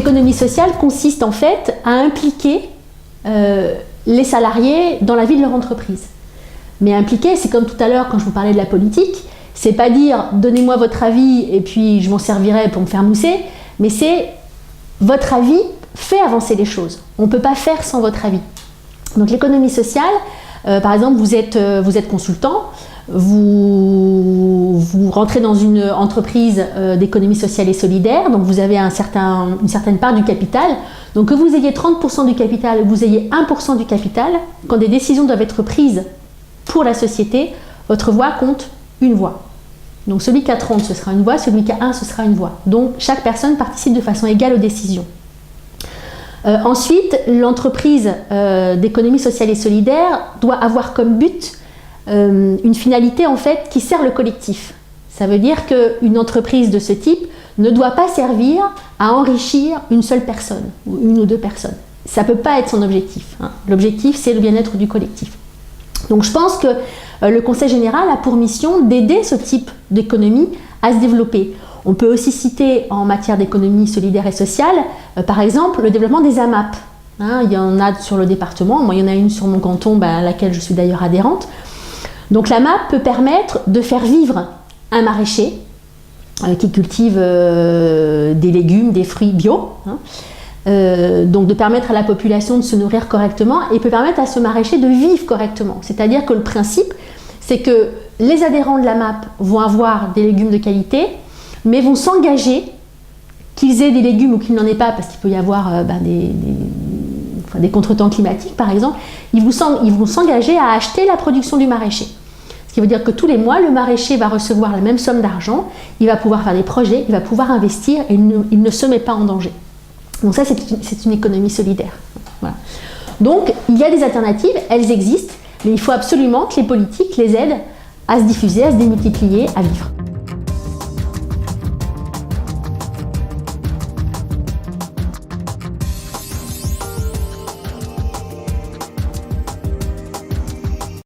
L'économie sociale consiste en fait à impliquer les salariés dans la vie de leur entreprise. Mais impliquer, c'est comme tout à l'heure quand je vous parlais de la politique, c'est pas dire donnez-moi votre avis et puis je m'en servirai pour me faire mousser, mais c'est votre avis fait avancer les choses. On ne peut pas faire sans votre avis. Donc l'économie sociale, par exemple, vous êtes consultant, vous rentrez dans une entreprise d'économie sociale et solidaire, donc vous avez une certaine part du capital. Donc que vous ayez 30% du capital ou que vous ayez 1% du capital, quand des décisions doivent être prises pour la société, votre voix compte une voix. Donc celui qui a 30, ce sera une voix, celui qui a 1, ce sera une voix. Donc chaque personne participe de façon égale aux décisions. Ensuite, l'entreprise d'économie sociale et solidaire doit avoir comme but une finalité en fait qui sert le collectif. Ça veut dire qu'une entreprise de ce type ne doit pas servir à enrichir une seule personne ou une ou deux personnes. Ça ne peut pas être son objectif. L'objectif, c'est le bien-être du collectif. Donc je pense que le Conseil général a pour mission d'aider ce type d'économie à se développer. On peut aussi citer en matière d'économie solidaire et sociale, par exemple, le développement des AMAP. Il y en a sur le département, moi il y en a une sur mon canton, à laquelle je suis d'ailleurs adhérente. Donc l'AMAP peut permettre de faire vivre un maraîcher qui cultive des légumes, des fruits bio, donc de permettre à la population de se nourrir correctement et peut permettre à ce maraîcher de vivre correctement. C'est-à-dire que le principe, c'est que les adhérents de l'AMAP vont avoir des légumes de qualité, mais vont s'engager, qu'ils aient des légumes ou qu'ils n'en aient pas, parce qu'il peut y avoir des contretemps climatiques par exemple, ils vont s'engager à acheter la production du maraîcher. Ce qui veut dire que tous les mois, le maraîcher va recevoir la même somme d'argent, il va pouvoir faire des projets, il va pouvoir investir et il ne se met pas en danger. Donc ça, c'est une économie solidaire. Voilà. Donc, il y a des alternatives, elles existent, mais il faut absolument que les politiques les aident à se diffuser, à se démultiplier, à vivre.